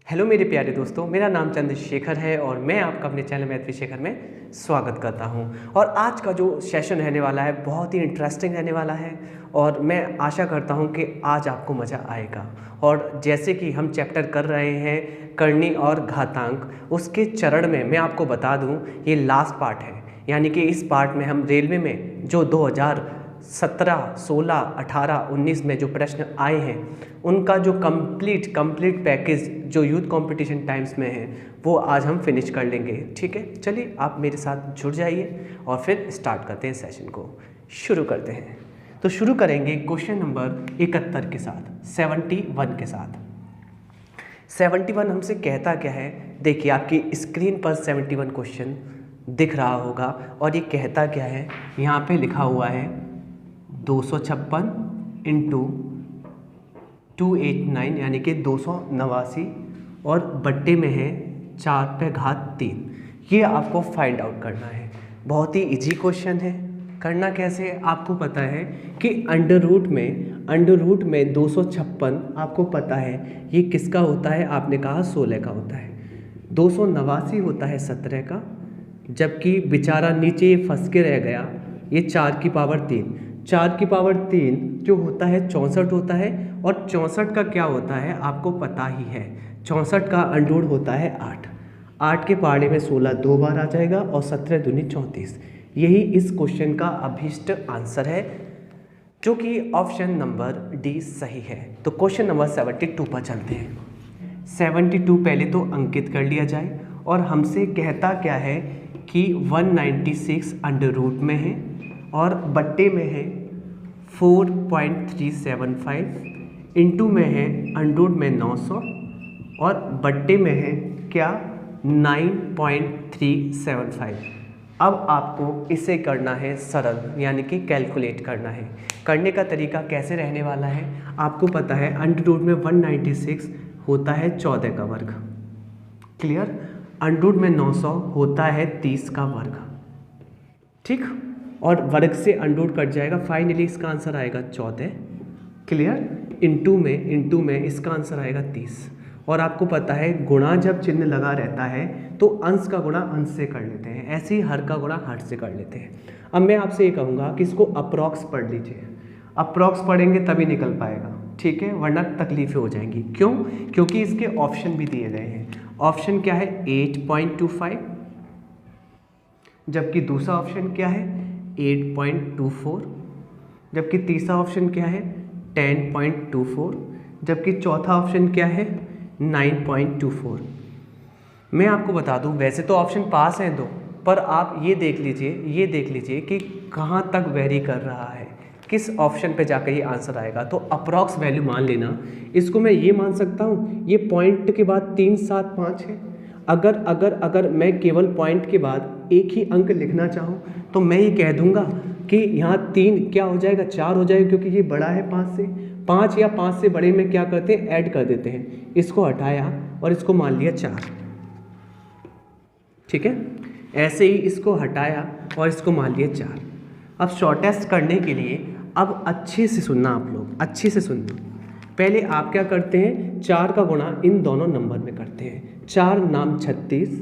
Hello मेरे प्यारे दोस्तों, मेरा नाम चंद्रशेखर है और मैं आपका अपने चैनल मैथ शेखर में स्वागत करता हूं। और आज का जो सेशन रहने वाला है बहुत ही इंटरेस्टिंग रहने वाला है और मैं आशा करता हूं कि आज आपको मज़ा आएगा। और जैसे कि हम चैप्टर कर रहे हैं करनी और घातांक, उसके चरण में मैं आपको बता दूं ये लास्ट पार्ट है। यानी कि इस पार्ट में हम रेलवे में जो 2017, 16, 18, 19 में जो प्रश्न आए हैं उनका जो कंप्लीट पैकेज जो यूथ कंपटीशन टाइम्स में है वो आज हम फिनिश कर लेंगे। ठीक है, चलिए आप मेरे साथ जुड़ जाइए और फिर स्टार्ट करते हैं सेशन को। शुरू करते हैं। तो शुरू करेंगे क्वेश्चन नंबर 71 के साथ, 71 के साथ। 71 हमसे कहता क्या है, देखिए आपकी स्क्रीन पर 71 क्वेश्चन दिख रहा होगा और ये कहता क्या है, यहाँ पे लिखा हुआ है 256 इंटू 289 यानी कि 289 और बट्टे में है 4/3। ये आपको फाइंड आउट करना है। बहुत ही इजी क्वेश्चन है। करना कैसे है आपको पता है कि अंडर रूट में 256 आपको पता है ये किसका होता है, आपने कहा 16 का होता है। 289 होता है 17 का, जबकि बेचारा नीचे ये फंस के रह गया, ये 4 की पावर 3। 4 की पावर 3 जो होता है 64 होता है और 64 का क्या होता है आपको पता ही है। 64 का अंडर रूट होता है 8। 8 के पहाड़े में 16 दो बार आ जाएगा और 17 दूनी 34। यही इस क्वेश्चन का अभीष्ट आंसर है, जो कि ऑप्शन नंबर डी सही है। तो क्वेश्चन नंबर 72 पर चलते हैं। 72 पहले तो अंकित कर लिया जाए और हमसे कहता क्या है कि 196 अंडर रूट में है और बट्टे में है 4.375, इंटू में है अंडर रूट में 900 और बट्टे में है क्या 9.375। अब आपको इसे करना है सरल, यानी कि कैलकुलेट करना है। करने का तरीका कैसे रहने वाला है आपको पता है, अंडर रूट में 196 होता है 14 का वर्ग, क्लियर। अंडर रूट में 900 होता है 30 का वर्ग, ठीक। और वर्ग से अंडर रूट कट जाएगा, फाइनली इसका आंसर आएगा 14, क्लियर। इंटू में इसका आंसर आएगा 30। और आपको पता है गुणा जब चिन्ह लगा रहता है तो अंश का गुणा अंश से कर लेते हैं, ऐसे ही हर का गुणा हर से कर लेते हैं। अब मैं आपसे ये कहूँगा कि इसको अप्रॉक्स पढ़ लीजिए। अप्रॉक्स पढ़ेंगे तभी निकल पाएगा, ठीक है, वरना तकलीफें हो जाएंगी। क्यों? क्योंकि इसके ऑप्शन भी दिए गए हैं। ऑप्शन क्या है 8.25, जबकि दूसरा ऑप्शन क्या है 8.24, जबकि तीसरा ऑप्शन क्या है 10.24, जबकि चौथा ऑप्शन क्या है 9.24। मैं आपको बता दूं, वैसे तो ऑप्शन पास हैं दो, पर आप ये देख लीजिए कि कहाँ तक वेरी कर रहा है, किस ऑप्शन पे जाकर ये आंसर आएगा। तो अप्रॉक्स वैल्यू मान लेना। इसको मैं ये मान सकता हूँ, ये पॉइंट के बाद 3, 7, 5 है। अगर मैं केवल पॉइंट के बाद एक ही अंक लिखना चाहूँ तो मैं ये कह दूंगा कि यहाँ 3 क्या हो जाएगा 4 हो जाएगा, क्योंकि ये बड़ा है 5 से। 5 या 5 से बड़े में क्या करते हैं, ऐड कर देते हैं। इसको हटाया और इसको मान लिया 4, ठीक है। ऐसे ही इसको हटाया और इसको मान लिया 4। अब शॉर्टेस्ट करने के लिए अब अच्छे से सुनना, आप लोग अच्छे से सुनना। पहले आप क्या करते हैं, 4 का गुणा इन दोनों नंबर में करते हैं। 4 नाम 36,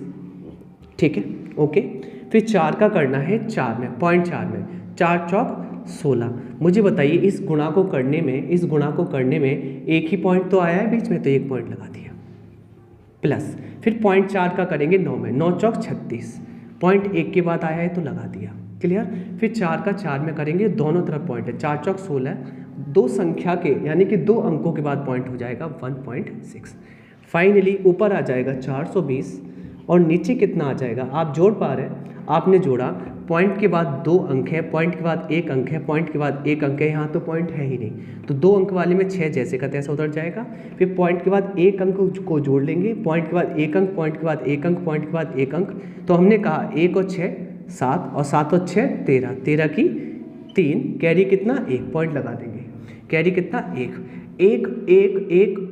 ठीक है, ओके। फिर 4 का करना है 4 में, 0.4 में, 4 चौक 16। मुझे बताइए इस गुणा को करने में एक ही पॉइंट तो आया है बीच में, तो एक पॉइंट लगा दिया, प्लस फिर 0.4 का करेंगे 9 में, 9 चौक 36, 0.1 के बाद आया है तो लगा दिया, क्लियर। फिर 4 का 4 में करेंगे, दोनों तरफ पॉइंट है, 4 चौक 16, दो संख्या के यानी कि 2 अंकों के बाद पॉइंट हो जाएगा 1.6। फाइनली ऊपर आ जाएगा 420 और नीचे कितना आ जाएगा, आप जोड़ पा रहे हैं, आपने जोड़ा, पॉइंट के बाद 2 अंक है, पॉइंट के बाद 1 अंक है, पॉइंट के बाद 1 अंक है, यहाँ तो पॉइंट है ही नहीं, तो 2 अंक वाले में 6 जैसे का तैसा उतर जाएगा। फिर पॉइंट के बाद 1 अंक को जोड़ लेंगे, पॉइंट के बाद 1 अंक, पॉइंट के बाद 1 अंक, पॉइंट के बाद 1 अंक। तो हमने कहा 1 और 6 7 और 7 और 6 13, 13 की 3, कैरी कितना 1, पॉइंट लगा देंगे, कैरी कितना 1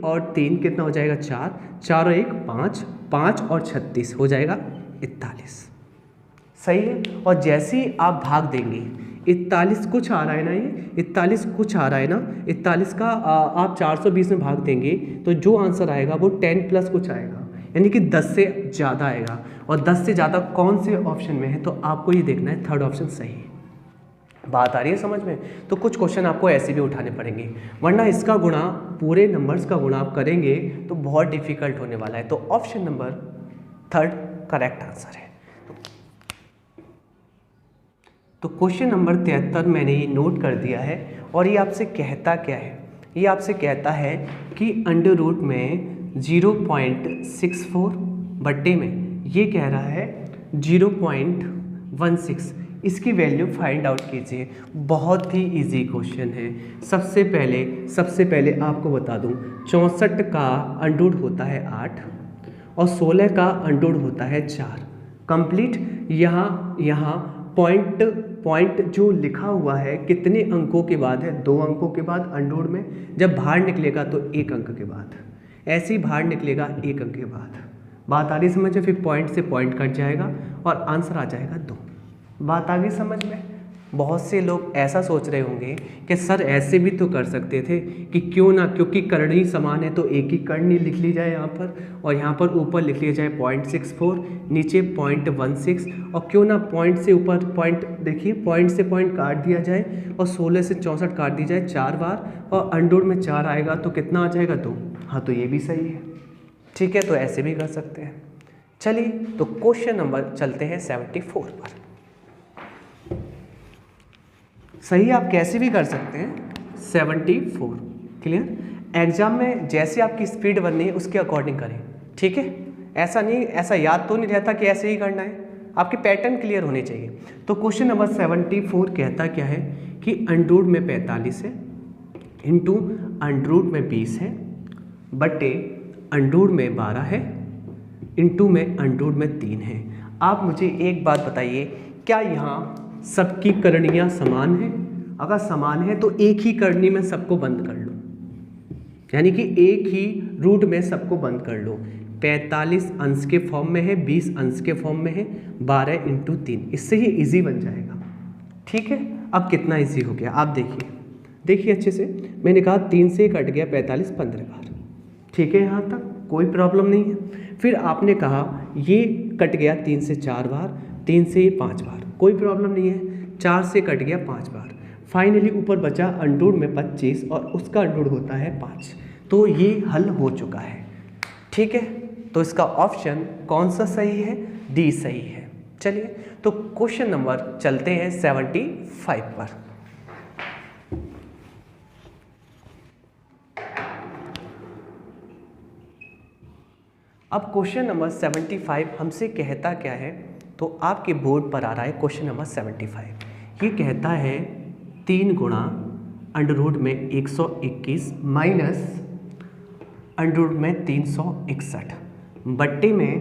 और 3 कितना हो जाएगा 4, 4 और 1 5, 5 और 36 हो जाएगा 41, सही है। और जैसे ही आप भाग देंगे 41 कुछ आ रहा है ना, ये 41 कुछ आ रहा है ना, 41 का आप 420 में भाग देंगे तो जो आंसर आएगा वो 10 प्लस कुछ आएगा, यानी कि 10 से ज़्यादा आएगा। और 10 से ज़्यादा कौन से ऑप्शन में है, तो आपको ये देखना है थर्ड ऑप्शन सही है। बात आ रही है समझ में? तो कुछ क्वेश्चन आपको ऐसे भी उठाने पड़ेंगे, वरना इसका गुणा, पूरे नंबर्स का गुणा आप करेंगे तो बहुत डिफिकल्ट होने वाला है। तो option number third correct answer है। तो क्वेश्चन नंबर 73 मैंने ये नोट कर दिया है, और ये आपसे कहता क्या है, ये आपसे कहता है कि अंडर रूट में 0.64 बट्टे में ये कह रहा है 0.16, इसकी वैल्यू फाइंड आउट कीजिए। बहुत ही इजी क्वेश्चन है। सबसे पहले आपको बता दूं, 64 का अंडर रूट होता है 8 और 16 का अंडर रूट होता है 4। कंप्लीट। यहाँ पॉइंट जो लिखा हुआ है कितने अंकों के बाद है, 2 अंकों के बाद अंडर रूट में। जब बाहर निकलेगा तो 1 अंक के बाद, ऐसे ही बाहर निकलेगा 1 अंक के बाद। बात आ रही समझ में? फिर पॉइंट से पॉइंट कट जाएगा और आंसर आ जाएगा 2। बात आ गई समझ में? बहुत से लोग ऐसा सोच रहे होंगे कि सर ऐसे भी तो कर सकते थे कि क्यों ना, क्योंकि करनी समान है तो एक ही करनी लिख ली जाए यहाँ पर, और यहाँ पर ऊपर लिख लिया जाए 0.64, नीचे 0.16, और क्यों ना पॉइंट से ऊपर पॉइंट, देखिए पॉइंट से पॉइंट काट दिया जाए और 16 से 64 काट दी जाए 4 बार, और अंडर में 4 आएगा तो कितना आ जाएगा 2। हाँ, तो ये भी सही है। ठीक है, तो ऐसे भी कर सकते हैं। चलिए, तो क्वेश्चन नंबर चलते हैं 74 पर। सही, आप कैसे भी कर सकते हैं 74। क्लियर? एग्जाम में जैसे आपकी स्पीड बननी है उसके अकॉर्डिंग करें। ठीक है, ऐसा नहीं, ऐसा याद तो नहीं रहता कि ऐसे ही करना है, आपके पैटर्न क्लियर होने चाहिए। तो क्वेश्चन नंबर 74 कहता क्या है कि अंडर रूट में 45 है, इंटू अंडर रूट में 20 है, बटे अंडर रूट में 12 है, इंटू में अंडर रूट में 3 है। आप मुझे एक बात बताइए, क्या यहाँ सबकी करणियाँ समान हैं? अगर समान है तो एक ही करनी में सबको बंद कर लो, यानी कि एक ही रूट में सबको बंद कर लो। 45 अंश के फॉर्म में है, 20 अंश के फॉर्म में है, 12 इंटू 3, इससे ही इजी बन जाएगा। ठीक है, अब कितना इजी हो गया आप देखिए अच्छे से। मैंने कहा 3 से कट गया 45 15 बार। ठीक है, यहाँ तक कोई प्रॉब्लम नहीं है। फिर आपने कहा ये कट गया 3 से 4 बार, 3 से 5 बार, कोई प्रॉब्लम नहीं है। 4 से कट गया 5 बार। फाइनली ऊपर बचा अंडर रूट में 25 और उसका अंडर रूट होता है 5। तो ये हल हो चुका है। ठीक है, तो इसका ऑप्शन कौन सा सही है? डी सही है। चलिए, तो क्वेश्चन नंबर चलते हैं 75 पर। अब क्वेश्चन नंबर 75 हमसे कहता क्या है, तो आपके बोर्ड पर आ रहा है क्वेश्चन नंबर 75। ये कहता है 3 गुणा अंडर रूट में 121 माइनस अंडर रूट में 361 बट्टे में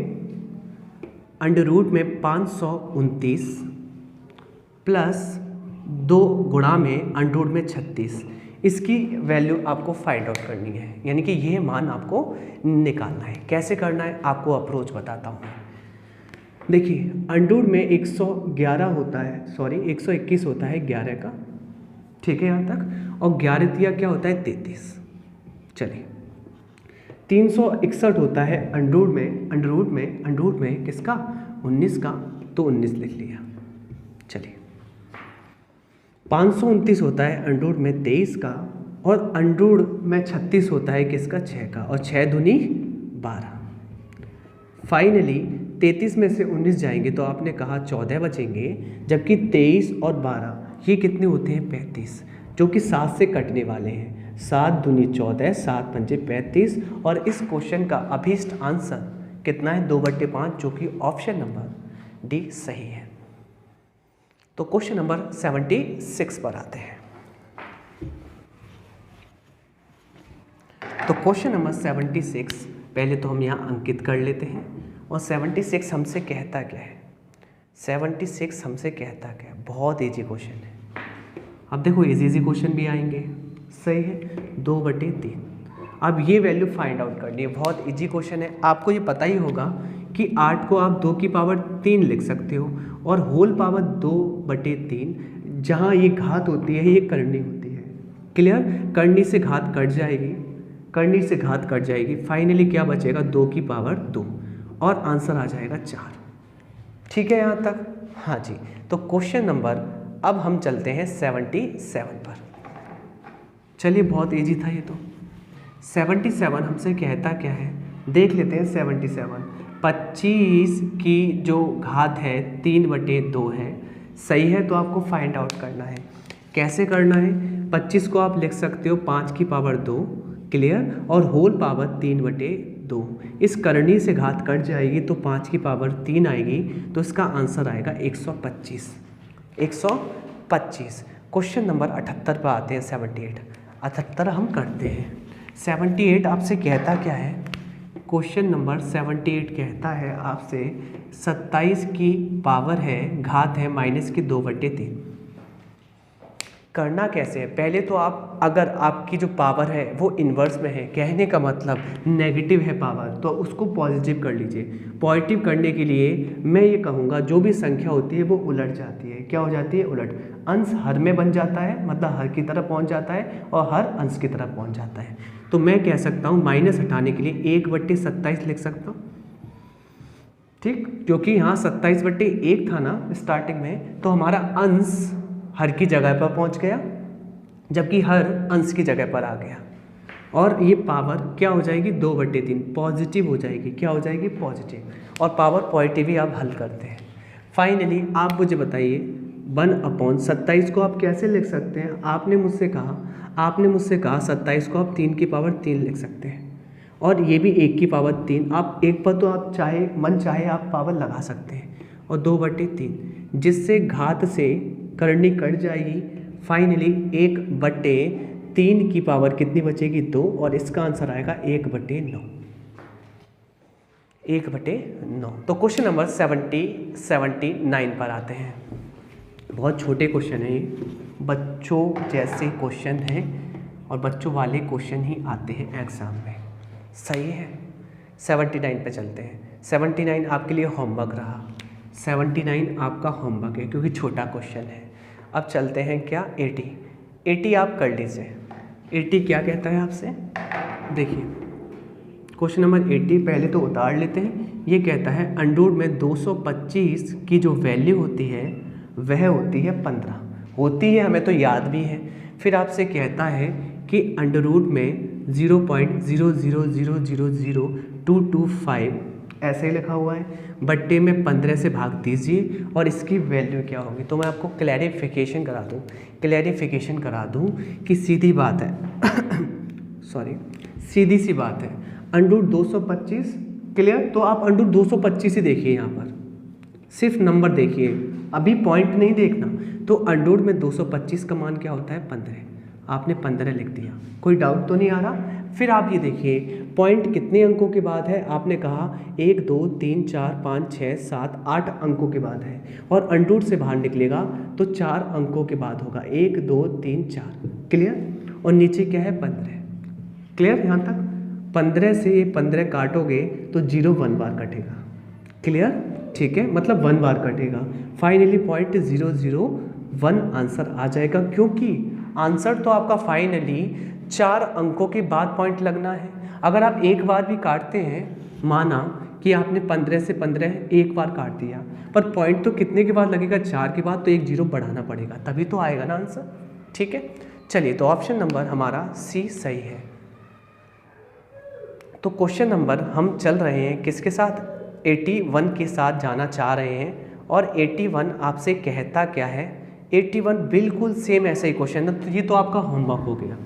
अंडर रूट में 529 प्लस 2 गुणा में अंडर रूट में 36। इसकी वैल्यू आपको फाइंड आउट करनी है, यानी कि ये मान आपको निकालना है। कैसे करना है आपको अप्रोच बताता हूँ। देखिए, अंडर रूट में 111 होता है, सॉरी 121 होता है 11 का। ठीक है यहाँ तक, और 11 दिया क्या होता है 33। चलिए, 361 होता है अंडर रूट में किसका? 19 का, तो 19 लिख लिया। चलिए, 529 होता है अंडर रूट में 23 का, और अंडर रूट में 36 होता है किसका? 6 का, और 6 दूनी 12। फाइनली 33 में से 19 जाएंगे तो आपने कहा 14 बचेंगे, जबकि 23 और 12 ये कितने होते हैं? 35, जो कि 7 से कटने वाले हैं। 7 दूनी 14, 7 पंजे 35, और इस क्वेश्चन का अभीष्ट आंसर कितना है? 2/5, जो कि ऑप्शन नंबर डी सही है। तो क्वेश्चन नंबर 76 पर आते हैं। तो क्वेश्चन नंबर 76 पहले तो हम यहाँ अंकित कर लेते हैं। और 76 हमसे कहता क्या है? 76 हमसे कहता क्या है? बहुत इजी क्वेश्चन है। अब देखो इजी क्वेश्चन भी आएंगे। सही है, 2/3। अब ये वैल्यू फाइंड आउट करनी है, बहुत इजी क्वेश्चन है। आपको ये पता ही होगा कि 8 को आप 2 की पावर 3 लिख सकते हो और होल पावर 2/3, जहाँ ये घात होती है ये करनी होती है। क्लियर? करनी से घात कट जाएगी, करनी से घात कट जाएगी, फाइनली क्या बचेगा 2 की पावर 2 और आंसर आ जाएगा 4। ठीक है यहाँ तक? हाँ जी। तो क्वेश्चन नंबर, अब हम चलते हैं 77 पर। चलिए बहुत इजी था ये तो। 77 हमसे कहता क्या है, देख लेते हैं। 77 25 की जो घात है 3/2 है, सही है। तो आपको फाइंड आउट करना है। कैसे करना है? 25 को आप लिख सकते हो 5 की पावर 2, क्लियर, और होल पावर 3/2। इस करनी से घात कट जाएगी तो 5 की पावर 3 आएगी, तो इसका आंसर आएगा 125। 125। क्वेश्चन नंबर 78 पर आते हैं। 78 हम करते हैं। 78 आपसे कहता क्या है? क्वेश्चन नंबर 78 कहता है आपसे 27 की पावर है, घात है -2/3। करना कैसे है? पहले तो आप, अगर आपकी जो पावर है वो इन्वर्स में है, कहने का मतलब नेगेटिव है पावर, तो उसको पॉजिटिव कर लीजिए। पॉजिटिव करने के लिए मैं ये कहूँगा जो भी संख्या होती है वो उलट जाती है। क्या हो जाती है? उलट। अंश हर में बन जाता है, मतलब हर की तरफ पहुँच जाता है, और हर अंश की तरफ पहुँच जाता है। तो मैं कह सकता हूँ माइनस हटाने के लिए 1/27 लिख सकता हूँ। ठीक, क्योंकि यहाँ 27/1 था ना स्टार्टिंग में, तो हमारा अंश हर की जगह पर पहुंच गया, जबकि हर अंश की जगह पर आ गया, और ये पावर क्या हो जाएगी 2/3 पॉजिटिव हो जाएगी। क्या हो जाएगी? पॉजिटिव। और पावर पॉजिटिव ही आप हल करते हैं। फाइनली आप मुझे बताइए 1/27 को आप कैसे लिख सकते हैं? आपने मुझसे कहा 27 को आप 3 की पावर 3 लिख सकते हैं, और ये भी 1 की पावर 3। आप एक पर तो आप चाहे मन चाहे आप पावर लगा सकते हैं, और 2/3, जिससे घात से करनी कट जाएगी। फाइनली 1/3 की पावर कितनी बचेगी? 2, और इसका आंसर आएगा 1/9। 1/9। तो क्वेश्चन नंबर 79 पर आते हैं। बहुत छोटे क्वेश्चन हैं ये, बच्चों जैसे क्वेश्चन हैं, और बच्चों वाले क्वेश्चन ही आते हैं एग्ज़ाम में। सही है? 79 पे चलते हैं। 79 आपके लिए होमवर्क रहा। 79 आपका होमवर्क है, क्योंकि छोटा क्वेश्चन है। अब चलते हैं क्या? 80 आप कर लीजिए। 80 क्या कहता है आपसे? देखिए क्वेश्चन नंबर 80 पहले तो उतार लेते हैं। ये कहता है अंडर में 225 की जो वैल्यू होती है वह होती है 15। होती है, हमें तो याद भी है। फिर आपसे कहता है कि अंडर रूट में 0.0000225 ऐसे ही लिखा हुआ है, बट्टे में 15 से भाग दीजिए और इसकी वैल्यू क्या होगी। तो मैं आपको क्लैरिफिकेशन करा दूँ कि सीधी बात है सीधी सी बात है। Under 225, clear? तो आप अंडर 225 ही देखिए, यहाँ पर सिर्फ नंबर देखिए, अभी पॉइंट नहीं देखना। तो अंडर में 225 का मान क्या होता है? 15। आपने 15 लिख दिया, कोई डाउट तो नहीं आ रहा? फिर आप ये देखिए पॉइंट कितने अंकों के बाद है? आपने कहा 1 2 3 4 5 6 7 8 अंकों के बाद है, और अंडर से बाहर निकलेगा तो 4 अंकों के बाद होगा। 1 2 3 4, क्लियर? और नीचे क्या है? 15। क्लियर यहाँ तक? 15 से 15 काटोगे तो 0 1 बार कटेगा। क्लियर? ठीक है, मतलब 1 बार कटेगा। फाइनली पॉइंट 001 आंसर आ जाएगा, क्योंकि आंसर तो आपका फाइनली 4 अंकों के बाद पॉइंट लगना है। अगर आप एक बार भी काटते हैं, माना कि आपने 15 से 15 एक बार काट दिया, पर पॉइंट तो कितने के बाद लगेगा? 4 के बाद, तो 1 0 बढ़ाना पड़ेगा, तभी तो आएगा ना आंसर। ठीक है, चलिए, तो ऑप्शन नंबर हमारा सी सही है। तो क्वेश्चन नंबर हम चल रहे हैं किसके साथ? 81 के साथ जाना चाह रहे हैं, और 81 आपसे कहता क्या है? 81 बिल्कुल सेम ऐसा ही क्वेश्चन है, तो ये तो आपका होमवर्क हो गया।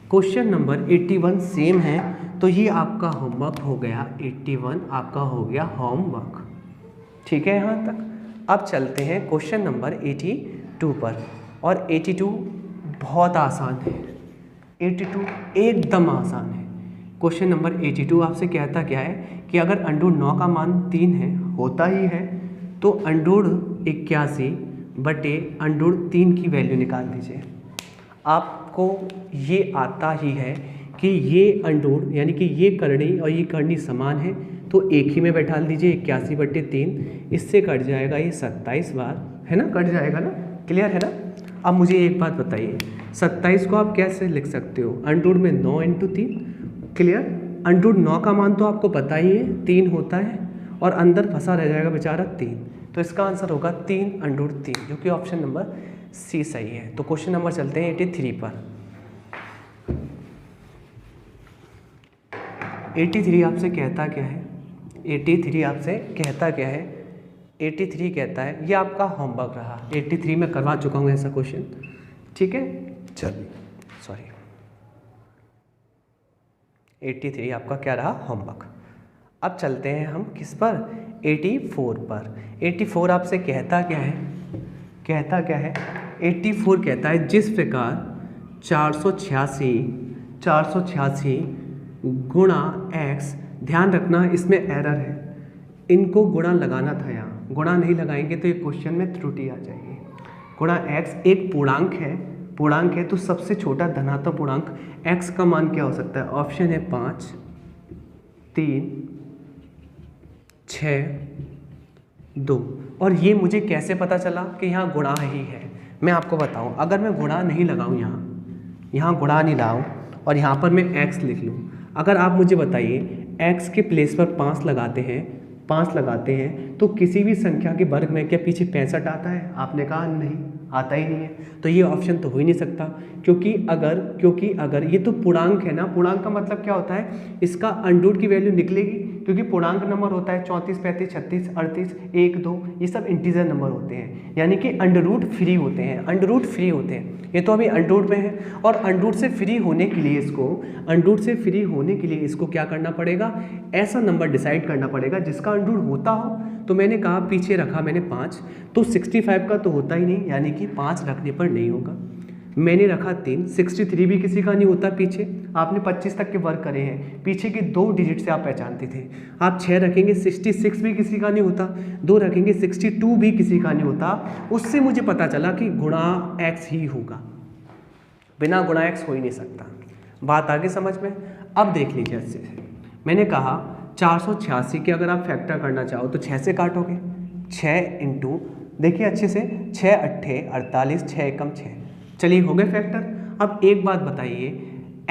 क्वेश्चन नंबर 81 सेम है, तो ये आपका होमवर्क हो गया। 81 आपका हो गया होमवर्क। ठीक है यहाँ तक? अब चलते हैं क्वेश्चन नंबर 82 पर, और 82 बहुत आसान है। 82 एकदम आसान है। क्वेश्चन नंबर 82 आपसे कहता क्या है कि अगर अंडर 9 का मान 3 है, होता ही है, तो अंडर 81 बटे अंडर 3 की वैल्यू निकाल दीजिए। आपको ये आता ही है कि ये अंडोड यानी कि ये करनी और ये करनी समान है, तो एक ही में बैठा दीजिए 81/3, इससे कट जाएगा ये 27 बार, है ना, कट जाएगा ना, क्लियर है ना। अब मुझे एक बात बताइए, 27 को आप कैसे लिख सकते हो, अंडोड में 9 × 3, क्लियर। अंडोड 9 का मान तो आपको पता ही है 3 होता है, और अंदर फंसा रह जाएगा बेचारा 3, तो इसका आंसर होगा 3/3, जो कि ऑप्शन नंबर सी सही है। तो क्वेश्चन नंबर चलते हैं 83 पर। 83 आपसे कहता क्या है, 83 आपसे कहता क्या है, 83 कहता है, ये आपका होमवर्क रहा, 83 में करवा चुका हूँ ऐसा क्वेश्चन, ठीक है। चलिए, सॉरी, 83 आपका क्या रहा, होमवर्क। अब चलते हैं हम किस पर, 84 पर। 84 आपसे कहता क्या है, कहता क्या है, 84 कहता है जिस प्रकार 486 गुणा x, ध्यान रखना इसमें एरर है, इनको गुणा लगाना था, यहाँ गुणा नहीं लगाएंगे तो ये क्वेश्चन में त्रुटि आ जाएगी। गुणा x एक पूर्णांक है, तो सबसे छोटा धनात्मक पूर्णांक x का मान क्या हो सकता है, ऑप्शन है 5, 3, 6, 2। और ये मुझे कैसे पता चला कि यहाँ गुणा ही है, मैं आपको बताऊँ। अगर मैं गुणा नहीं लगाऊँ, यहाँ गुणा नहीं लाऊँ और यहाँ पर मैं x लिख लूँ, अगर आप मुझे बताइए x के प्लेस पर 5 लगाते हैं तो किसी भी संख्या के वर्ग में क्या पीछे 65 आता है, आपने कहा नहीं, आता ही नहीं है, तो ये ऑप्शन तो हो ही नहीं सकता। क्योंकि अगर ये तो पूर्णांक है ना, पूर्णांक का मतलब क्या होता है, इसका अंडरूट की वैल्यू निकलेगी, क्योंकि पूर्णांक नंबर होता है 34, 35, 36, 38, 1, 2, ये सब इंटीजर नंबर होते हैं, यानी कि अंडरूट फ्री होते हैं। ये तो अभी अंडरूट में है, और अंडरूट से फ्री होने के लिए इसको क्या करना पड़ेगा, ऐसा नंबर डिसाइड करना पड़ेगा जिसका अंडरूट होता हो। तो मैंने कहा पीछे रखा मैंने 5, तो 65 का तो होता ही नहीं, यानी कि 5 रखने पर नहीं होगा। मैंने रखा 3, 63 भी किसी का नहीं होता पीछे, आपने 25 तक के वर्क करे हैं, पीछे के 2 डिजिट से आप पहचानते थे। आप 6 रखेंगे, 66 भी किसी का नहीं होता, 2 रखेंगे, 62 भी किसी का नहीं होता। उससे मुझे पता चला कि गुणा x ही होगा, बिना गुणा x हो ही नहीं सकता। बात आगे समझ में। अब देख लीजिए अच्छे से, मैंने कहा 486 के अगर आप फैक्टर करना चाहो तो 6 से काटोगे, 6 इंटू, देखिए अच्छे से, 6 अट्ठे 48, 6 एकम 6, चलिए हो गए फैक्टर। अब एक बात बताइए,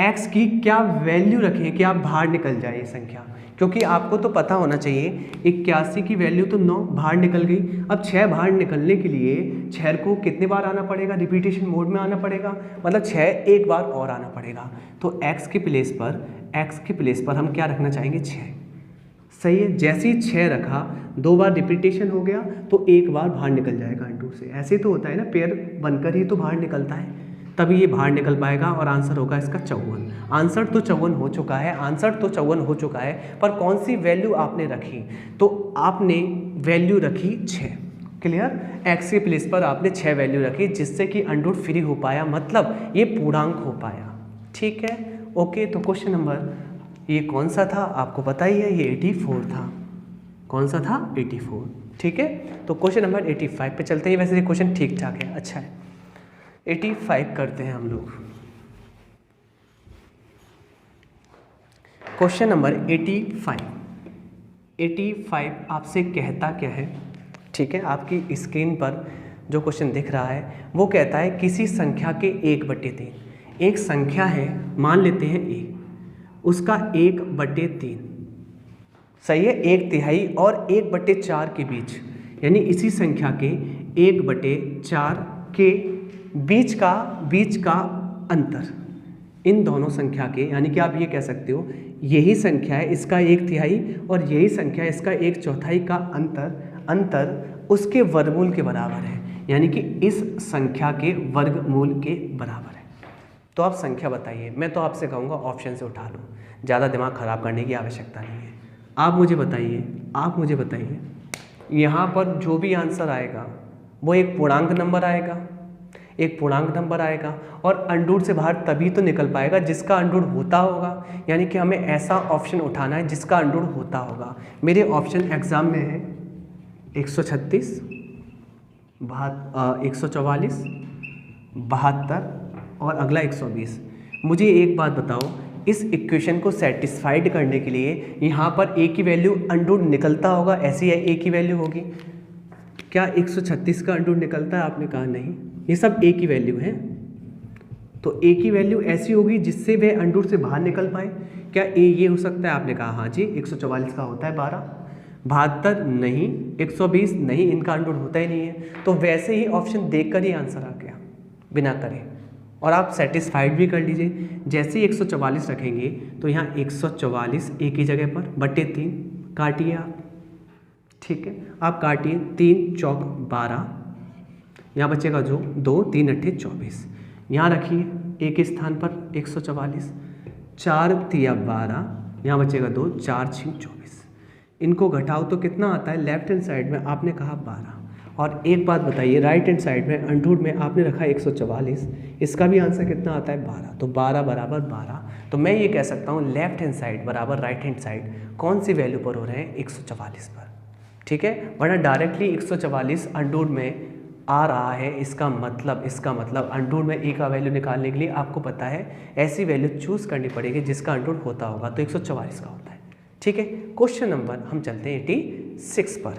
x की क्या वैल्यू रखें कि आप बाहर निकल जाए ये संख्या, क्योंकि आपको तो पता होना चाहिए 81 की वैल्यू तो 9 बाहर निकल गई। अब 6 बाहर निकलने के लिए 6 को कितने बार आना पड़ेगा, रिपीटेशन मोड में आना पड़ेगा, मतलब 6 एक बार और आना पड़ेगा। तो x के प्लेस पर हम क्या रखना चाहेंगे, 6, सही है। जैसे ही 6 रखा, 2 बार रिपीटेशन हो गया तो एक बार बाहर निकल जाएगा अंडरूट से, ऐसे तो होता है ना, पेयर बनकर ही तो बाहर निकलता है, तभी ये बाहर निकल पाएगा, और आंसर होगा इसका 54। आंसर तो 54 हो चुका है, पर कौन सी वैल्यू आपने रखी, तो आपने वैल्यू रखी 6, क्लियर। x के प्लेस पर आपने 6 वैल्यू रखी, जिससे कि अंडरूट फ्री हो पाया, मतलब ये पूर्णांक हो पाया, ठीक है, ओके। तो क्वेश्चन नंबर ये कौन सा था आपको पता ही है, ये 84 था, कौन सा था, 84, ठीक है। तो क्वेश्चन नंबर 85 पे चलते हैं। वैसे ये क्वेश्चन ठीक ठाक है, अच्छा है। 85 करते हैं हम लोग। क्वेश्चन नंबर 85 आपसे कहता क्या है, ठीक है। आपकी स्क्रीन पर जो क्वेश्चन दिख रहा है वो कहता है किसी संख्या के 1/3, एक संख्या है, मान लेते हैं a, उसका 1/3, सही है, 1/3 और 1/4 के बीच, यानी इसी संख्या के 1/4 के बीच का अंतर, इन दोनों संख्या के, यानी कि आप ये कह सकते हो यही संख्या है, इसका 1/3 और यही संख्या है, इसका 1/4 का अंतर उसके वर्गमूल के बराबर है, यानी कि इस संख्या के वर्गमूल के बराबर है। तो आप संख्या बताइए, मैं तो आपसे कहूँगा ऑप्शन से उठा लो, ज़्यादा दिमाग खराब करने की आवश्यकता नहीं है। आप मुझे बताइए यहाँ पर जो भी आंसर आएगा वो एक पूर्णांक नंबर आएगा, और अंडरूट से बाहर तभी तो निकल पाएगा जिसका अंडरूट होता होगा, यानी कि हमें ऐसा ऑप्शन उठाना है जिसका अंडरूट होता होगा। मेरे ऑप्शन एग्जाम में है 136, 144, 72 और अगला 120। मुझे एक बात बताओ, इस इक्वेशन को सेटिस्फाइड करने के लिए यहाँ पर a की वैल्यू अंडर निकलता होगा, ऐसी है a की वैल्यू होगी। क्या 136 का अंडर निकलता है? आपने कहा नहीं, ये सब a की वैल्यू है। तो a की वैल्यू ऐसी होगी जिससे वह अंडर से बाहर निकल पाए। क्या a ये हो सकता है? आपने कहा हाँ जी। 144 का होता है 12, 72 नहीं, 120 नहीं, इनका अंडर होता ही नहीं है। तो वैसे ही ऑप्शन देखकर ही आंसर आ गया बिना करे, और आप सेटिस्फाइड भी कर लीजिए। जैसे ही 144 रखेंगे तो यहाँ 144 a की जगह पर बटे 3 काटिए आप, ठीक है, आप काटिए। 3 चौक 12, यहाँ बचेगा जो 2, 3 अट्ठे 24, यहाँ रखिए a के स्थान पर 144, 4 तिया 12, यहाँ बचेगा 2, 4 6 24। इनको घटाओ तो कितना आता है? लेफ्ट हैंड साइड में आपने कहा 12। और एक बात बताइए, राइट हैंड साइड में अंडर में आपने रखा 144, इसका भी आंसर कितना आता है? 12। तो 12 बराबर 12। तो मैं ये कह सकता हूँ लेफ्ट हैंड साइड बराबर राइट हैंड साइड कौन सी वैल्यू पर हो रहे हैं? 144 पर, ठीक है। वरना डायरेक्टली 144 अंडर में आ रहा है, इसका मतलब अंडर में a का वैल्यू निकालने के लिए आपको पता है ऐसी वैल्यू चूज़ करनी पड़ेगी जिसका अंडर होता होगा, तो 144 का होता है, ठीक है। क्वेश्चन नंबर हम चलते हैं 86 पर।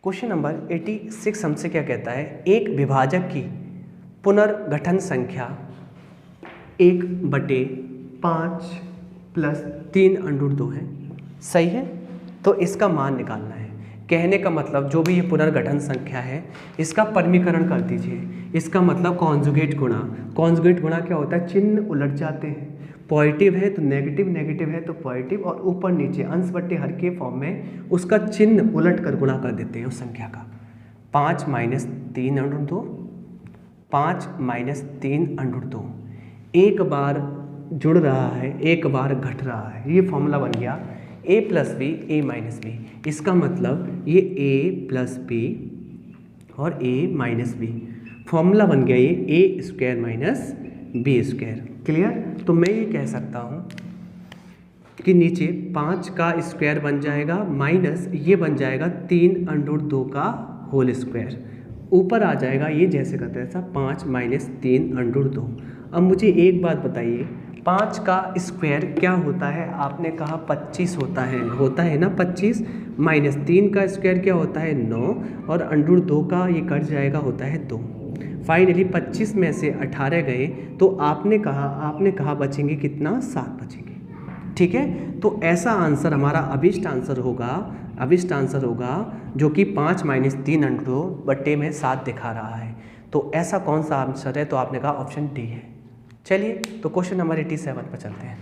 क्वेश्चन नंबर 86 हमसे क्या कहता है? एक विभाजक की पुनर्गठन संख्या 1/5 + 3 अंडर 2 है, सही है। तो इसका मान निकालना है। कहने का मतलब जो भी ये पुनर्गठन संख्या है इसका परमीकरण कर दीजिए। इसका मतलब कॉन्जुगेट गुणा। कॉन्जुगेट गुणा क्या होता है? चिन्ह उलट जाते हैं, पॉजिटिव है तो नेगेटिव, नेगेटिव है तो पॉजिटिव, और ऊपर नीचे अंश बट्टे हर के फॉर्म में उसका चिन्ह उलट कर गुणा कर देते हैं उस संख्या का। 5 - 3 अंडर 2, 5 - 3 अंडर 2, एक बार जुड़ रहा है, एक बार घट रहा है, ये फॉर्मूला बन गया a + b a - b। इसका मतलब ये a + b और a - b फॉर्मूला बन गया ये a² - b²। क्लियर? तो मैं ये कह सकता हूँ कि नीचे 5 का स्क्वायर बन जाएगा माइनस ये बन जाएगा 3 अंडर 2 का होल स्क्वायर, ऊपर आ जाएगा ये जैसे का तैसा 5 - 3 अंडर 2। अब मुझे एक बात बताइए, 5 का स्क्वायर क्या होता है? आपने कहा 25 होता है ना 25, माइनस 3 का स्क्वायर क्या होता है? 9, और अंडर 2 का ये कट जाएगा होता है 2। फाइनली 25 में से 18 गए तो आपने कहा बचेंगे कितना? 7 बचेंगे, ठीक है। तो ऐसा आंसर हमारा अभिष्ट आंसर होगा जो कि 5 - 3 अंडर 2 बट्टे में 7 दिखा रहा है। तो ऐसा कौन सा आंसर है? तो आपने कहा ऑप्शन डी है। चलिए तो क्वेश्चन नंबर 87 पर चलते हैं।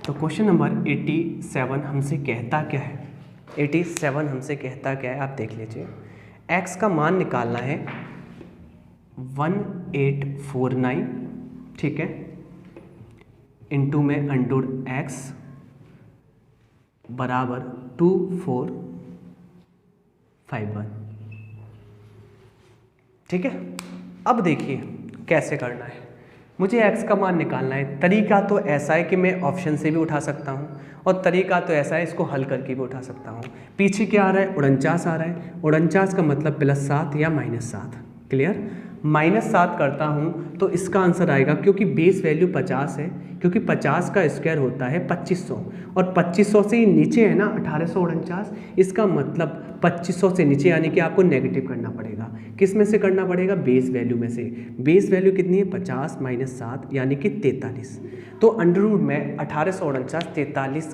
तो क्वेश्चन नंबर 87 हमसे कहता क्या है? 87 हमसे कहता क्या है आप देख लीजिए। x का मान निकालना है 1849, ठीक है, इंटू में अंडर x बराबर 2451, ठीक है। अब देखिए कैसे करना है। मुझे x का मान निकालना है। तरीका तो ऐसा है कि मैं ऑप्शन से भी उठा सकता हूँ, और तरीका तो ऐसा है इसको हल करके भी उठा सकता हूँ। पीछे क्या आ रहा है? 49 आ रहा है। 49 का मतलब +7 या -7। क्लियर? -7 करता हूँ तो इसका आंसर आएगा, क्योंकि बेस वैल्यू 50 है, क्योंकि 50 का स्क्वायर होता है 2500, और 2500 से ही नीचे है ना 1849। इसका मतलब 2500 से नीचे यानी कि आपको नेगेटिव करना पड़ेगा। किस में से करना पड़ेगा? बेस वैल्यू में से। बेस वैल्यू कितनी है? 50 - 7 यानी कि 43। तो अंडर रूट में 1849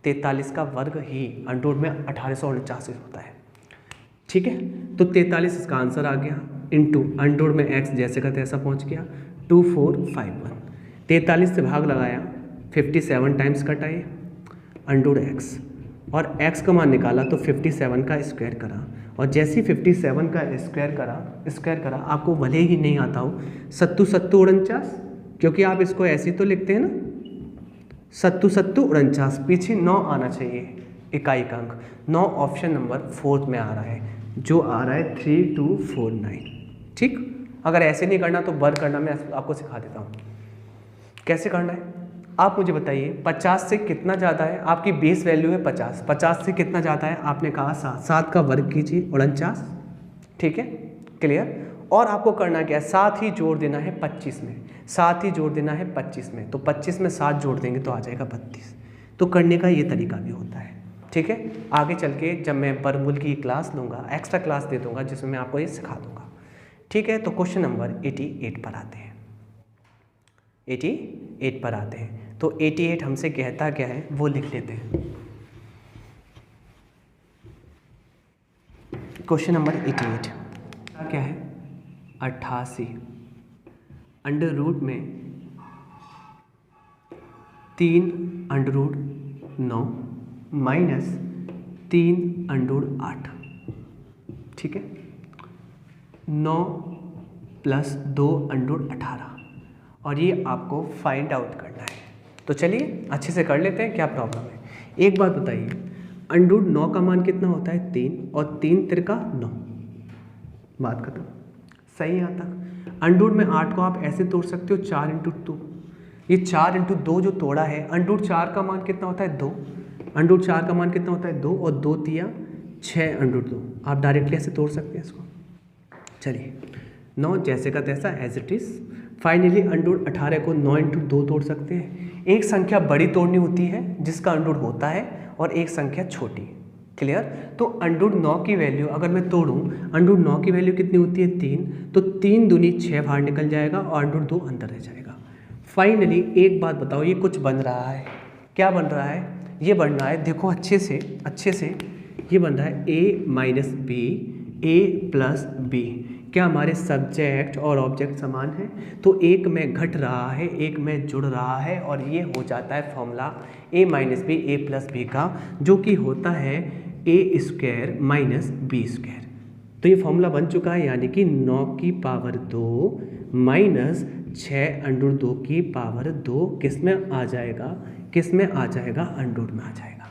43 का वर्ग ही अंडर रूट में 1849 होता है, ठीक है। तो 43 इसका आंसर आ गया, इंटू अंडर रूट में x जैसे का तैसा पहुंच गया 2451। 43 से भाग लगाया, 57 टाइम्स कटाए अंडर x, और x का मान निकाला तो 57 का स्क्वायर करा, और जैसे ही 57 का स्क्वायर करा आपको भले ही नहीं आता हो 7×7=49, क्योंकि आप इसको ऐसे तो लिखते हैं ना 7×7=49, पीछे 9 आना चाहिए इकाई का अंक। 9 ऑप्शन नंबर 4 में आ रहा है, जो आ रहा है 3249, ठीक। अगर ऐसे नहीं करना तो वर्क करना मैं आपको सिखा देता हूँ कैसे करना है। आप मुझे बताइए 50 से कितना ज़्यादा है, आपकी बेस वैल्यू है 50, 50 से कितना ज़्यादा है, आपने कहा 7, 7 का वर्ग कीजिए 49, ठीक है, क्लियर। और आपको करना क्या है, साथ ही जोड़ देना है 25 में, साथ ही जोड़ देना है 25 में, तो 25 में 7 जोड़ देंगे तो आ जाएगा 32। तो करने का ये तरीका भी होता है, ठीक है। आगे चल के जब मैं वर्गमूल की क्लास लूँगा, एक्स्ट्रा क्लास दे दूँगा जिसमें मैं आपको ये सिखा दूँगा, ठीक है। तो क्वेश्चन नंबर 88 पर आते हैं, 88 पर आते हैं। तो 88 हमसे कहता क्या है वो लिख लेते हैं। क्वेश्चन नंबर 88 क्या है, 88 अंडर रूट में 3√9 माइनस 3√8, ठीक है, 9 + 2√18, और ये आपको फाइंड आउट करना है। तो चलिए अच्छे से कर लेते हैं, क्या प्रॉब्लम है। एक बात बताइए, √9 का मान कितना होता है 3, और 3 × 9, बात खत्म, सही यहाँ तक। अंडरूट में 8 को आप ऐसे तोड़ सकते हो 4 × 2, ये 4 × 2 जो तोड़ा है, √4 का मान कितना होता है 2, √4 का मान कितना होता है 2, और 2 × 6 √2, आप डायरेक्टली ऐसे तोड़ सकते हैं इसको। चलिए 9 जैसे का तैसा एज इट इज़। फाइनली √18 को 9 × 2 तोड़ सकते हैं। एक संख्या बड़ी तोड़नी होती है जिसका अंडरूट होता है, और एक संख्या छोटी, क्लियर। तो √9 की वैल्यू अगर मैं तोड़ूं, √9 की वैल्यू कितनी होती है 3, तो 3 दूनी 6 बाहर निकल जाएगा और √2 अंदर रह जाएगा। फाइनली एक बात बताओ, ये कुछ बन रहा है, क्या बन रहा है, ये बन रहा है, देखो अच्छे से ये बन रहा है a - b a + b। क्या हमारे सब्जेक्ट और ऑब्जेक्ट समान है, तो एक में घट रहा है, एक में जुड़ रहा है, और ये हो जाता है formula a - b a + b का, जो कि होता है a² - b²। तो ये फॉर्मूला बन चुका है, यानी कि 9⁻2 माइनस 6√2 किस में आ जाएगा, किस में आ जाएगा, अंडरूट में आ जाएगा,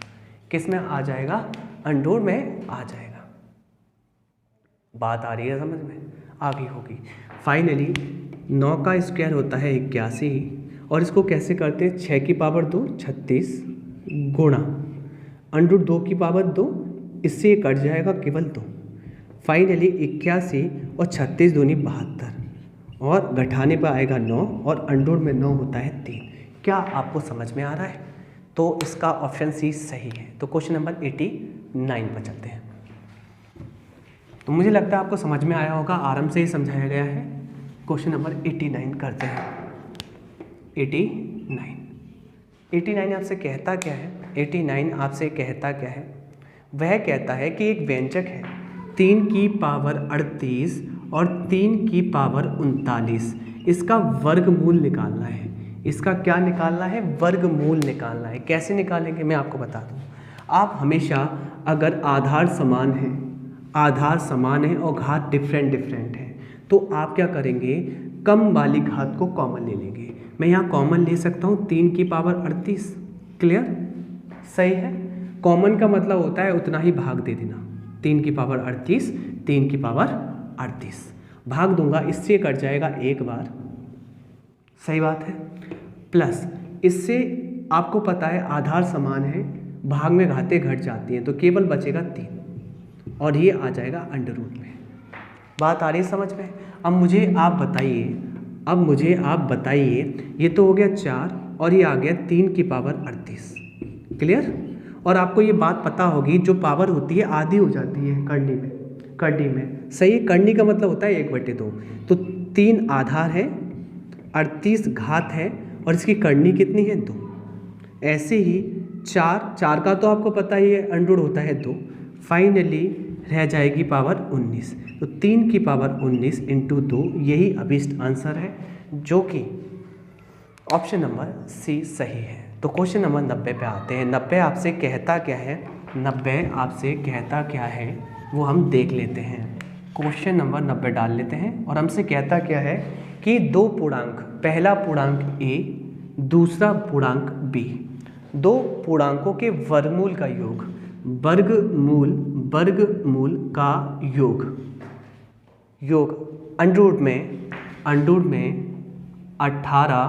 किस में आ जाएगा, अंडरूट में आ जाएगा। बात आ रही है समझ में, आ गई होगी। फाइनली 9 का स्क्वायर होता है 81, और इसको कैसे करते हैं, 6⁻2 36 गुणा √2⁻2, इससे ये कट जाएगा केवल 2। फाइनली 81 और 36 दूनी 72, और घटाने पर आएगा 9, और अंडरूट में 9 होता है 3। क्या आपको समझ में आ रहा है, तो इसका ऑप्शन सी सही है। तो क्वेश्चन नंबर 89 पर चलते हैं। तो मुझे लगता है आपको समझ में आया होगा, आराम से ही समझाया गया है। क्वेश्चन नंबर 89 करते हैं। 89 आपसे कहता क्या है, 89 आपसे कहता क्या है, वह कहता है कि एक व्यंजक है 3⁻38 और 3⁻39, इसका वर्गमूल निकालना है। इसका क्या निकालना है, वर्गमूल निकालना है। कैसे निकालेंगे मैं आपको बता दूं। आप हमेशा अगर आधार समान है और घात डिफरेंट है, तो आप क्या करेंगे, कम वाली घात को कॉमन ले लेंगे। मैं यहाँ कॉमन ले सकता हूँ 3⁻38, क्लियर, सही है। कॉमन का मतलब होता है उतना ही भाग दे देना, 3⁻38 3⁻38 भाग दूंगा, इससे कट जाएगा एक बार, सही बात है। प्लस इससे आपको पता है आधार समान है, भाग में घातें घट जाती हैं, तो केवल बचेगा 3, और ये आ जाएगा अंडररूट में। बात आ रही है समझ में। अब मुझे आप बताइए, ये तो हो गया 4 और ये आ गया 3⁻38, क्लियर। और आपको ये बात पता होगी, जो पावर होती है आधी हो जाती है करनी में, सही है। करनी का मतलब होता है 1/2, तो 3 आधार है, 38 घात है, और इसकी करनी कितनी है 2। ऐसे ही 4 का तो आपको पता ही है अंडरूट होता है 2। फाइनली रह जाएगी पावर 19, तो 3⁻19 × 2, यही अभिष्ट आंसर है, जो कि ऑप्शन नंबर सी सही है। तो क्वेश्चन नंबर 90 पे आते हैं। 90 आपसे कहता क्या है, 90 आपसे कहता क्या है वो हम देख लेते हैं। क्वेश्चन नंबर 90 डाल लेते हैं, और हमसे कहता क्या है कि 2 पूर्णांक, पहला पूर्णांक a, दूसरा पूर्णांक b, 2 पूर्णांकों के वर्गमूल का योग, वर्गमूल का योग अंडरूट में 18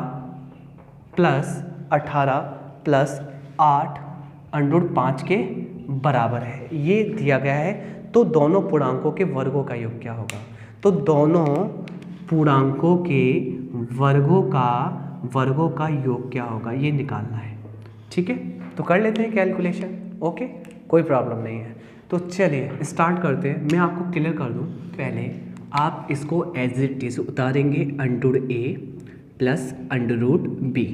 + 18 प्लस 8 अंडर 5 के बराबर है, ये दिया गया है। तो दोनों पूर्णांकों के वर्गों का योग क्या होगा? तो दोनों पूर्णांकों के वर्गों का योग क्या होगा, ये निकालना है। ठीक है, तो कर लेते हैं कैलकुलेशन। ओके, कोई प्रॉब्लम नहीं है। तो चलिए स्टार्ट करते हैं। मैं आपको क्लियर कर दूं, पहले आप इसको एज इट इज उतारेंगे under A plus under root B.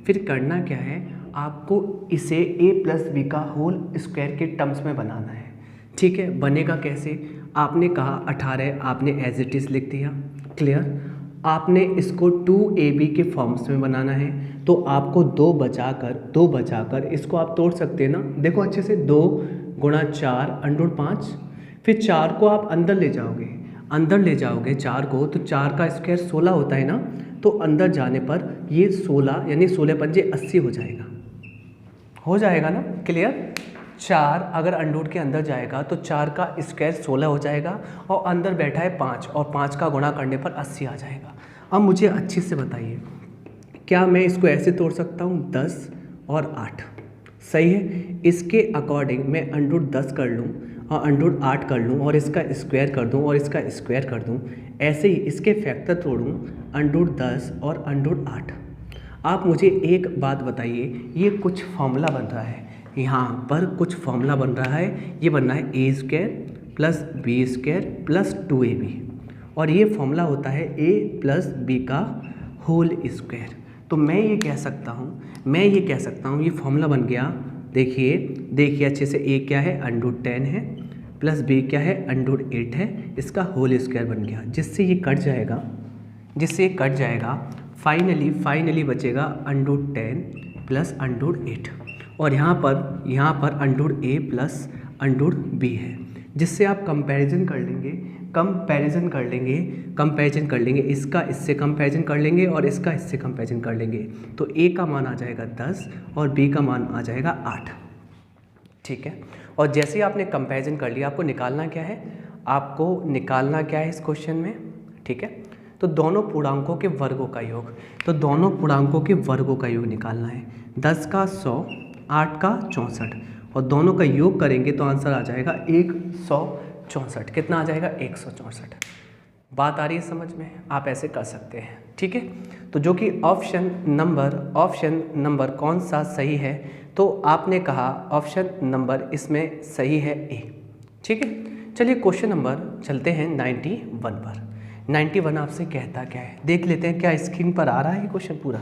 फिर करना क्या है, आपको इसे ए प्लस बी का होल स्क्वायर के टर्म्स में बनाना है। ठीक है, बनेगा कैसे? आपने कहा 18, आपने एज इट इज लिख दिया, क्लियर। आपने इसको 2ab के फॉर्म्स में बनाना है, तो आपको 2 बचाकर इसको आप तोड़ सकते हैं ना। देखो अच्छे से, 2 गुणा 4 अंडर 5, फिर 4 को आप अंदर ले जाओगे 4 को, तो 4 का स्क्वायर 16 होता है ना। तो अंदर जाने पर ये 16 यानी 16 पंजे 80 हो जाएगा ना, क्लियर। 4 अगर अंडर के अंदर जाएगा तो 4 का स्क्वायर 16 हो जाएगा, और अंदर बैठा है 5, और 5 का गुणा करने पर 80 आ जाएगा। अब मुझे अच्छे से बताइए, क्या मैं इसको ऐसे तोड़ सकता हूँ 10 और 8? सही है। इसके अकॉर्डिंग मैं अंडर 10 कर लूँ और अंडर 8 कर लूँ, और इसका स्क्वायर कर दूँ और इसका स्क्वायर कर दूँ। ऐसे ही इसके फैक्टर तोड़ूँ, अंडर 10 और अंडर 8। आप मुझे एक बात बताइए, ये कुछ फॉर्मूला बन रहा है, यहाँ पर कुछ फॉर्मूला बन रहा है। ये बनना है A square plus B square plus 2ab, और ये फॉर्मूला होता है a प्लस बी का होल स्क्वायर। तो मैं ये कह सकता हूँ ये फॉर्मूला बन गया। देखिए अच्छे से, a क्या है अंडर 10 है, प्लस b क्या है अंडर 8 है, इसका होल स्क्वायर बन गया, जिससे ये कट जाएगा। फाइनली बचेगा अंडर 10 प्लस अंडर 8, और यहाँ पर under a plus under b है, जिससे आप कंपैरिजन कर लेंगे। इसका इससे कंपैरिजन कर लेंगे और इसका इससे कंपैरिजन कर लेंगे। तो a का मान आ जाएगा 10 और b का मान आ जाएगा 8। ठीक है, और जैसे ही आपने कंपैरिजन कर लिया, आपको निकालना क्या है इस क्वेश्चन में? ठीक है, तो दोनों पूर्णांकों के वर्गों का योग निकालना है। 10 का 100, 8 का 64, और दोनों का योग करेंगे तो आंसर आ जाएगा 164। कितना आ जाएगा? 164। बात आ रही है समझ में? आप ऐसे कर सकते हैं। ठीक है, तो जो कि ऑप्शन नंबर कौन सा सही है? तो आपने कहा ऑप्शन नंबर इसमें सही है ए। ठीक है, चलिए क्वेश्चन नंबर चलते हैं 91 पर। 91 आपसे कहता क्या है, देख लेते हैं। क्या स्क्रीन पर आ रहा है क्वेश्चन पूरा?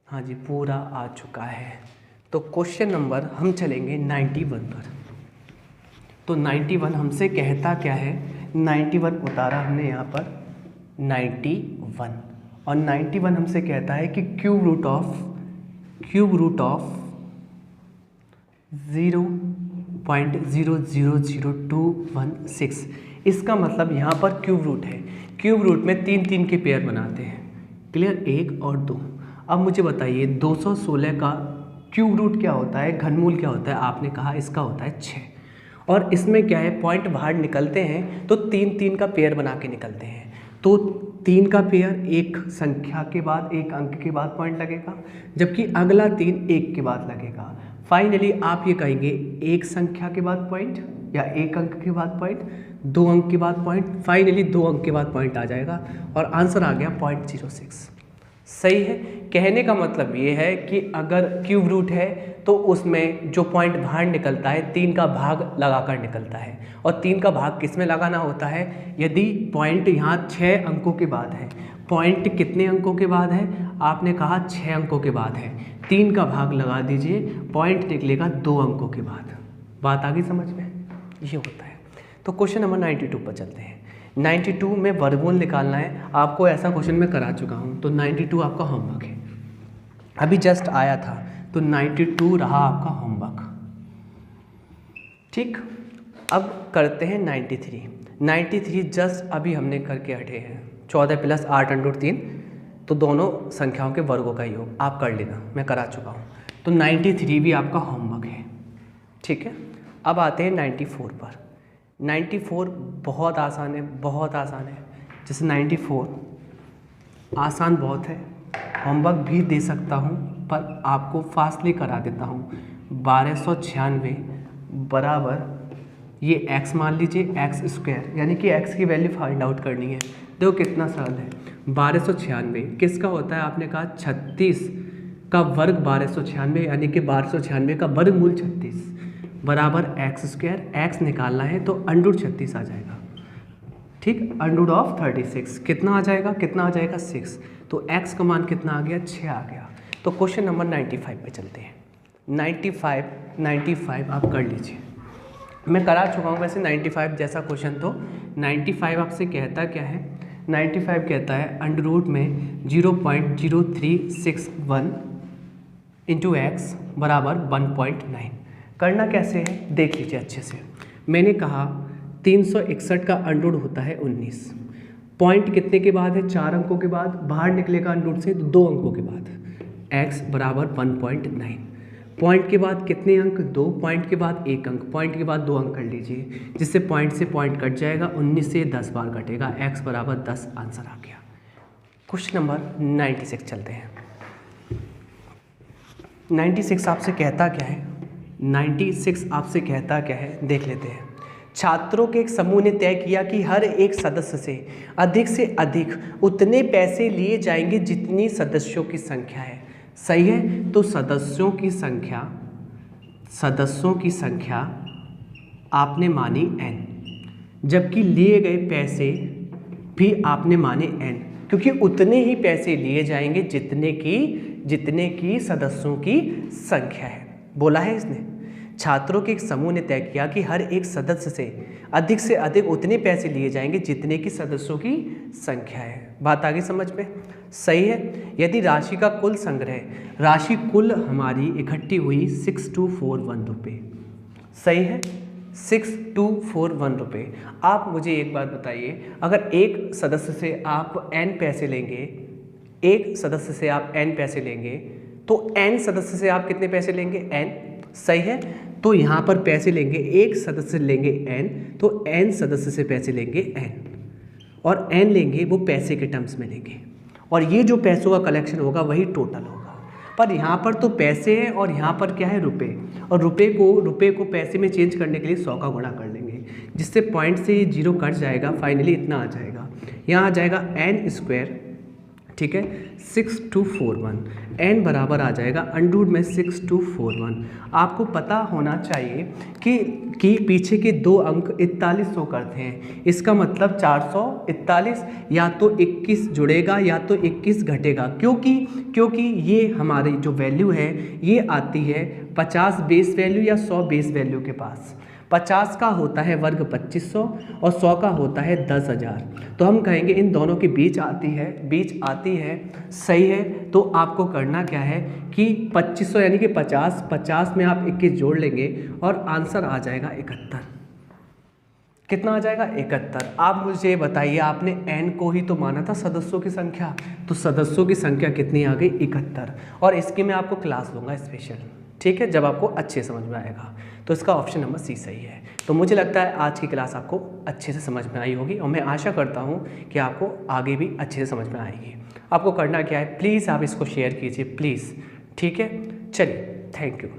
हाँ जी, पूरा आ चुका है। तो क्वेश्चन नंबर हम चलेंगे 91 पर। तो 91 हमसे कहता क्या है? 91 उतारा हमने यहाँ पर 91, और 91 हमसे कहता है कि क्यूब रूट ऑफ 0.000216। इसका मतलब यहाँ पर क्यूब रूट है। क्यूब रूट में 3 के पेयर बनाते हैं, क्लियर, 1 और 2। अब मुझे बताइए 216 का क्यूब रूट क्या होता है, घनमूल क्या होता है? आपने कहा इसका होता है 6, और इसमें क्या है, पॉइंट बाहर निकलते हैं तो 3 का पेयर बना के निकलते हैं। तो 3 का पेयर एक संख्या के बाद, एक अंक के बाद पॉइंट लगेगा, जबकि अगला 3 एक के बाद लगेगा। फाइनली आप ये कहेंगे एक संख्या के बाद पॉइंट, या एक अंक के बाद पॉइंट, 2 अंक के बाद पॉइंट, फाइनली 2 अंक के बाद पॉइंट आ जाएगा, और आंसर आ गया 0.06। सही है। कहने का मतलब ये है कि अगर क्यूब रूट है तो उसमें जो पॉइंट बाहर निकलता है 3 का भाग लगाकर निकलता है, और 3 का भाग किस में लगाना होता है? यदि पॉइंट यहाँ 6 अंकों के बाद है, पॉइंट कितने अंकों के बाद है? आपने कहा 6 अंकों के बाद है, 3 का भाग लगा दीजिए, पॉइंट निकलेगा 2 अंकों के बाद। बात आ गई समझ में? ये होता है। तो क्वेश्चन नंबर 92 पर चलते हैं। 92 में वर्गमूल निकालना है। आपको ऐसा क्वेश्चन मैं करा चुका हूँ, तो 92 आपका होमवर्क है, अभी जस्ट आया था, तो 92 रहा आपका होमवर्क। ठीक, अब करते हैं 93 जस्ट अभी हमने करके हटे हैं। 14 प्लस 8 अंडर 3, तो दोनों संख्याओं के वर्गों का योग आप कर लेना, मैं करा चुका हूँ। तो 93 भी आपका होमवर्क है। ठीक है, अब आते हैं 94 पर। 94 बहुत आसान है। जैसे 94 आसान बहुत है, होमवर्क भी दे सकता हूँ पर आपको फास्टली करा देता हूँ। 1296 बराबर ये x मान लीजिए x स्क्वायर, यानी कि x की वैल्यू फाइंड आउट करनी है। देखो कितना सरल है। 1296 किसका होता है, आपने कहा 36 का वर्ग 1296, यानी कि 1296 का वर्गमूल 36 बराबर x स्क्वायर। x निकालना है तो अंडर 36 आ जाएगा, ठीक। अंडर ऑफ 36 कितना आ जाएगा, कितना आ जाएगा 6। तो x का मान कितना आ गया, 6 आ गया। तो क्वेश्चन नंबर 95 पे चलते हैं। 95 आप कर लीजिए, मैं करा चुका हूँ वैसे 95 जैसा क्वेश्चन। तो 95 आपसे कहता क्या है, 95 कहता है अंडर रूट में 0.0361 इंटू एक्स बराबर 1.9। करना कैसे है देख लीजिए अच्छे से। मैंने कहा 361 का अंडर रूट होता है 19। पॉइंट कितने के बाद है, 4 अंकों के बाद। बाहर निकलेगा अंडर रूट से 2 अंकों के बाद। x बराबर 1.9। पॉइंट के बाद कितने अंक, 2। पॉइंट के बाद 1 अंक, पॉइंट के बाद 2 अंक कर लीजिए, जिससे पॉइंट से पॉइंट कट जाएगा। 19 से 10 बार कटेगा, x बराबर 10 आंसर आ गया। क्वेश्चन नंबर 96 चलते हैं। 96 आपसे कहता क्या है, 96 आपसे कहता क्या है देख लेते हैं। छात्रों के एक समूह ने तय किया कि हर एक सदस्य से अधिक उतने पैसे लिए जाएंगे जितनी सदस्यों की संख्या है। सही है, तो सदस्यों की संख्या आपने मानी n, जबकि लिए गए पैसे भी आपने माने n, क्योंकि उतने ही पैसे लिए जाएंगे जितने की सदस्यों की संख्या है। बोला है इसने। छात्रों के एक समूह ने तय किया कि हर एक सदस्य से अधिक उतने पैसे लिए जाएंगे जितने की सदस्यों की संख्या है। बात आगे समझ में। सही है। यदि राशि का कुल संग्रह, राशि कुल हमारी इकट्ठी हुई 6241 रुपये। सही है, 6241 रुपये। आप मुझे एक बात बताइए, अगर एक सदस्य से आप n पैसे लेंगे, एक सदस्य से आप n पैसे लेंगे, तो n सदस्य से आप कितने पैसे लेंगे, n। सही है, तो यहाँ पर पैसे लेंगे, एक सदस्य लेंगे n, तो n सदस्य से पैसे लेंगे n, और n लेंगे वो पैसे के टर्म्स में लेंगे, और ये जो पैसों का कलेक्शन होगा वही टोटल होगा। पर यहाँ पर तो पैसे हैं और यहाँ पर क्या है, रुपए, और रुपए को पैसे में चेंज करने के लिए 100 का गुणा कर लेंगे, जिससे पॉइंट से ये 0 कट जाएगा, फाइनली इतना आ जाएगा। यहाँ आ जाएगा n स्क्वायर, ठीक है, 6241। n बराबर आ जाएगा अंडर रूट में 6241। आपको पता होना चाहिए कि पीछे के 2 अंक 4100 करते हैं। इसका मतलब 441, या तो 21 जुड़ेगा या तो 21 घटेगा, क्योंकि ये हमारी जो वैल्यू है ये आती है 50 बेस वैल्यू या 100 बेस वैल्यू के पास। 50 का होता है वर्ग 2500 और 100 का होता है 10,000। तो हम कहेंगे इन दोनों के बीच आती है। सही है, तो आपको करना क्या है कि 2500 यानी कि 50 में आप 21 जोड़ लेंगे और आंसर आ जाएगा 71। कितना आ जाएगा, 71। आप मुझे बताइए, आपने n को ही तो माना था सदस्यों की संख्या, तो सदस्यों की संख्या कितनी आ गई, 71। और इसकी मैं आपको क्लास लूँगा स्पेशल, ठीक है, जब आपको अच्छे समझ में आएगा। तो इसका ऑप्शन नंबर सी सही है। तो मुझे लगता है आज की क्लास आपको अच्छे से समझ में आई होगी, और मैं आशा करता हूँ कि आपको आगे भी अच्छे से समझ में आएगी। आपको करना क्या है, प्लीज़ आप इसको शेयर कीजिए प्लीज़, ठीक है। चलिए, थैंक यू।